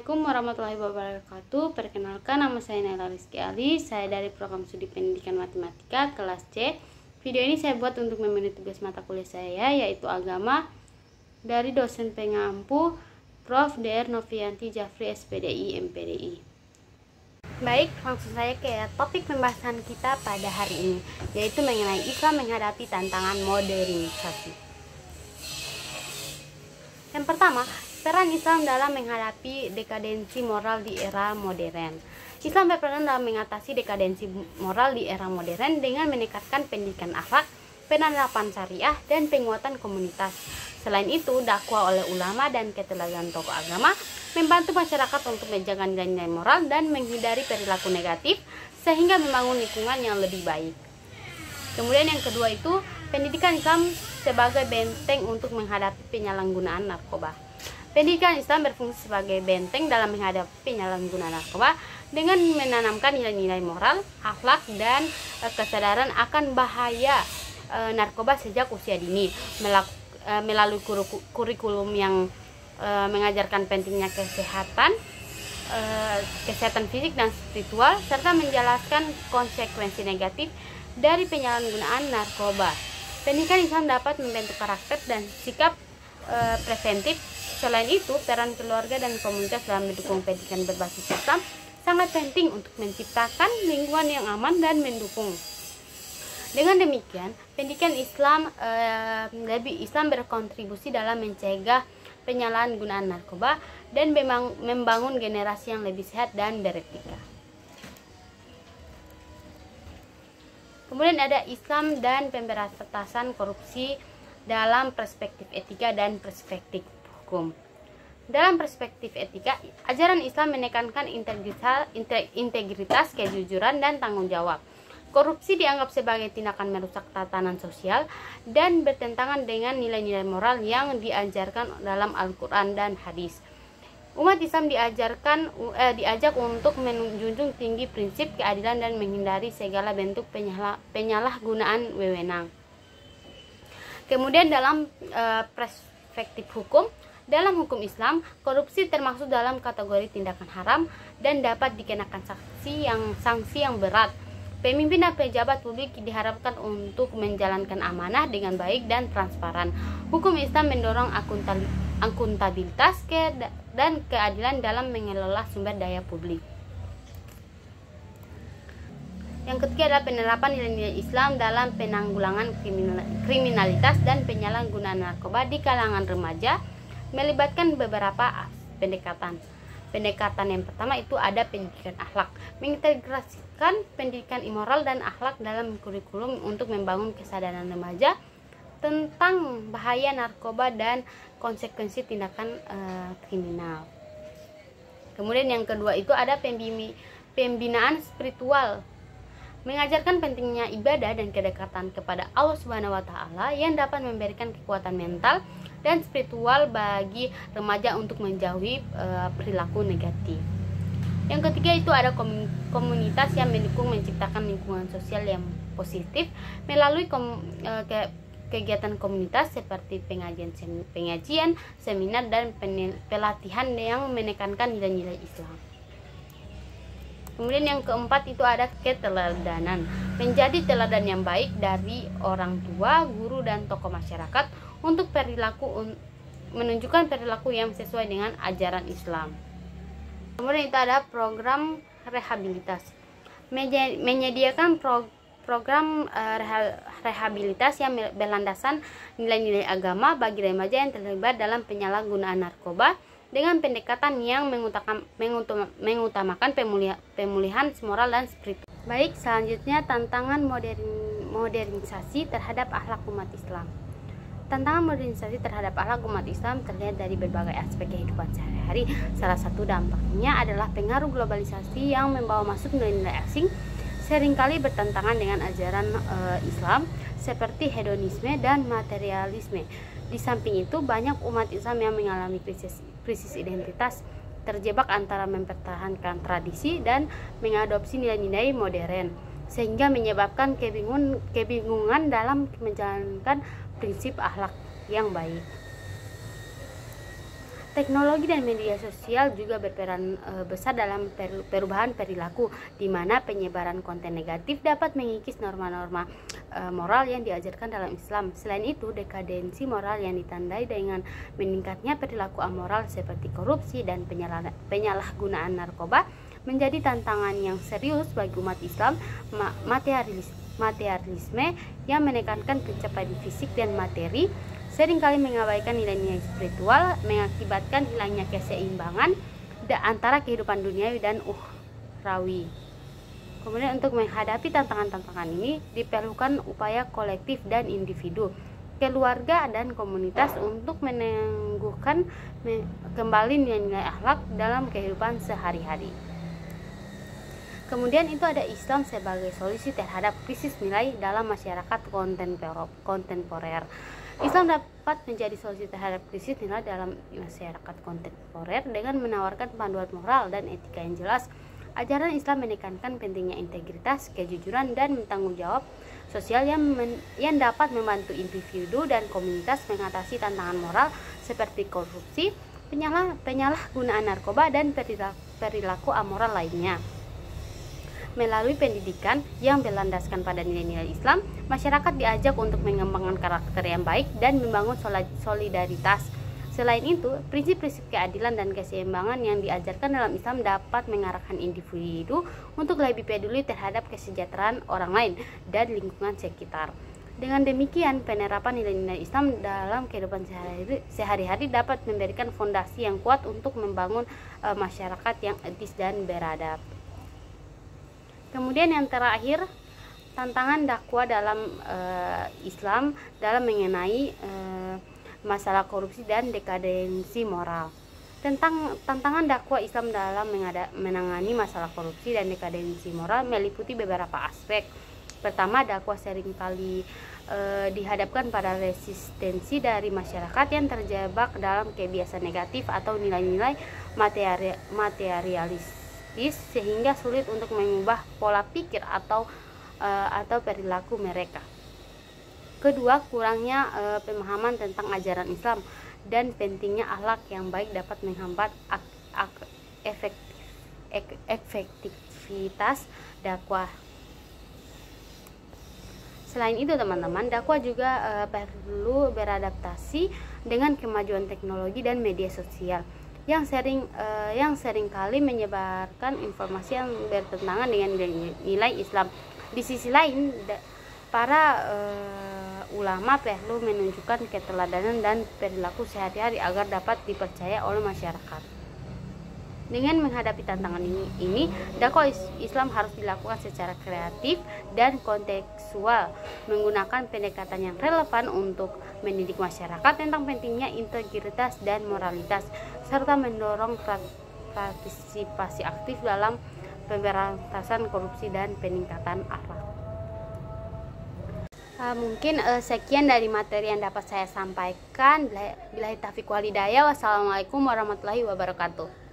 Assalamualaikum warahmatullahi wabarakatuh. Perkenalkan, nama saya Naila Rizky Ali. Saya dari program studi pendidikan matematika kelas C. Video ini saya buat untuk memenuhi tugas mata kuliah saya, yaitu agama, dari dosen pengampu Prof. Dr. Novianti Jafri, SPDI, MPDI. Baik, langsung saja ke topik pembahasan kita pada hari ini, yaitu mengenai Islam menghadapi tantangan modernisasi. Yang pertama, peran Islam dalam menghadapi dekadensi moral di era modern. Islam berperan dalam mengatasi dekadensi moral di era modern dengan meningkatkan pendidikan akhlak, penerapan syariah, dan penguatan komunitas. Selain itu, dakwah oleh ulama dan keteladanan tokoh agama membantu masyarakat untuk menjaga nilai-nilai moral dan menghindari perilaku negatif sehingga membangun lingkungan yang lebih baik. Kemudian yang kedua itu, pendidikan Islam sebagai benteng untuk menghadapi penyalahgunaan narkoba. Pendidikan Islam berfungsi sebagai benteng dalam menghadapi penyalahgunaan narkoba dengan menanamkan nilai-nilai moral, akhlak, dan kesadaran akan bahaya narkoba sejak usia dini melalui kurikulum yang mengajarkan pentingnya kesehatan fisik dan spiritual, serta menjelaskan konsekuensi negatif dari penyalahgunaan narkoba. Pendidikan Islam dapat membentuk karakter dan sikap preventif. Selain itu, peran keluarga dan komunitas dalam mendukung pendidikan berbasis Islam sangat penting untuk menciptakan lingkungan yang aman dan mendukung. Dengan demikian, pendidikan Islam berkontribusi dalam mencegah penyalahgunaan narkoba dan membangun generasi yang lebih sehat dan beretika. Kemudian ada Islam dan pemberantasan korupsi dalam perspektif etika dan perspektif hukum. Dalam perspektif etika, ajaran Islam menekankan integritas, kejujuran, dan tanggung jawab. Korupsi dianggap sebagai tindakan merusak tatanan sosial dan bertentangan dengan nilai-nilai moral yang diajarkan dalam Al-Quran dan hadis. Umat Islam diajak untuk menjunjung tinggi prinsip keadilan dan menghindari segala bentuk penyalahgunaan wewenang. Kemudian dalam perspektif hukum, dalam hukum Islam, korupsi termasuk dalam kategori tindakan haram dan dapat dikenakan sanksi yang berat. Pemimpin dan pejabat publik diharapkan untuk menjalankan amanah dengan baik dan transparan. Hukum Islam mendorong akuntabilitas dan keadilan dalam mengelola sumber daya publik. Yang ketiga adalah penerapan nilai-nilai Islam dalam penanggulangan kriminalitas dan penyalahgunaan narkoba di kalangan remaja, melibatkan beberapa pendekatan. Pendekatan yang pertama itu ada pendidikan akhlak, mengintegrasikan pendidikan moral dan akhlak dalam kurikulum untuk membangun kesadaran remaja tentang bahaya narkoba dan konsekuensi tindakan kriminal. Kemudian yang kedua itu ada pembinaan spiritual, mengajarkan pentingnya ibadah dan kedekatan kepada Allah Subhanahu wa taala yang dapat memberikan kekuatan mental dan spiritual bagi remaja untuk menjauhi perilaku negatif. Yang ketiga itu ada komunitas yang mendukung menciptakan lingkungan sosial yang positif melalui kegiatan komunitas seperti pengajian, seminar, dan pelatihan yang menekankan nilai-nilai Islam. Kemudian yang keempat itu ada keteladanan, menjadi teladan yang baik dari orang tua, guru, dan tokoh masyarakat untuk menunjukkan perilaku yang sesuai dengan ajaran Islam. Kemudian itu ada program rehabilitas, menyediakan program rehabilitas yang berlandasan nilai-nilai agama bagi remaja yang terlibat dalam penyalahgunaan narkoba dengan pendekatan yang mengutamakan pemulihan moral dan spiritual. Baik, selanjutnya tantangan modernisasi terhadap akhlak umat Islam. Tantangan modernisasi terhadap akhlak umat Islam terlihat dari berbagai aspek kehidupan sehari-hari. Salah satu dampaknya adalah pengaruh globalisasi yang membawa masuk nilai-nilai asing seringkali bertentangan dengan ajaran Islam seperti hedonisme dan materialisme. Di samping itu, banyak umat Islam yang mengalami krisis identitas, terjebak antara mempertahankan tradisi dan mengadopsi nilai-nilai modern, sehingga menyebabkan kebingungan dalam menjalankan prinsip akhlak yang baik. Teknologi dan media sosial juga berperan besar dalam perubahan perilaku, di mana penyebaran konten negatif dapat mengikis norma-norma moral yang diajarkan dalam Islam. Selain itu, dekadensi moral yang ditandai dengan meningkatnya perilaku amoral seperti korupsi dan penyalahgunaan narkoba menjadi tantangan yang serius bagi umat Islam. Materialisme yang menekankan pencapaian fisik dan materi seringkali mengabaikan nilai-nilai spiritual, mengakibatkan hilangnya keseimbangan antara kehidupan duniawi dan ukhrawi. Kemudian untuk menghadapi tantangan-tantangan ini diperlukan upaya kolektif dan individu, keluarga dan komunitas untuk menangguhkan kembali nilai-nilai akhlak dalam kehidupan sehari-hari. Kemudian itu ada Islam sebagai solusi terhadap krisis nilai dalam masyarakat kontemporer. Islam dapat menjadi solusi terhadap krisis nilai dalam masyarakat kontemporer dengan menawarkan panduan moral dan etika yang jelas. Ajaran Islam menekankan pentingnya integritas, kejujuran, dan bertanggung jawab sosial yang dapat membantu individu dan komunitas mengatasi tantangan moral seperti korupsi, penyalahgunaan narkoba, dan perilaku amoral lainnya. Melalui pendidikan yang berlandaskan pada nilai-nilai Islam, masyarakat diajak untuk mengembangkan karakter yang baik dan membangun solidaritas. Selain itu, prinsip-prinsip keadilan dan keseimbangan yang diajarkan dalam Islam dapat mengarahkan individu untuk lebih peduli terhadap kesejahteraan orang lain dan lingkungan sekitar. Dengan demikian, penerapan nilai-nilai Islam dalam kehidupan sehari-hari dapat memberikan fondasi yang kuat untuk membangun masyarakat yang etis dan beradab. Kemudian yang terakhir, tantangan dakwah dalam Islam dalam mengenai masalah korupsi dan dekadensi moral. Tantangan dakwah Islam dalam menangani masalah korupsi dan dekadensi moral meliputi beberapa aspek. Pertama, dakwah seringkali dihadapkan pada resistensi dari masyarakat yang terjebak dalam kebiasaan negatif atau nilai-nilai materialis sehingga sulit untuk mengubah pola pikir atau perilaku mereka. Kedua, kurangnya pemahaman tentang ajaran Islam dan pentingnya akhlak yang baik dapat menghambat efektivitas dakwah. Selain itu teman-teman, dakwah juga perlu beradaptasi dengan kemajuan teknologi dan media sosial yang seringkali menyebarkan informasi yang bertentangan dengan nilai Islam. Di sisi lain, para ulama perlu menunjukkan keteladanan dan perilaku sehari-hari agar dapat dipercaya oleh masyarakat. Dengan menghadapi tantangan ini, dakwah Islam harus dilakukan secara kreatif dan kontekstual, menggunakan pendekatan yang relevan untuk mendidik masyarakat tentang pentingnya integritas dan moralitas, serta mendorong partisipasi aktif dalam pemberantasan korupsi dan peningkatan akhlak. Mungkin sekian dari materi yang dapat saya sampaikan. Billahi taufiq wal hidayah. Wassalamualaikum warahmatullahi wabarakatuh.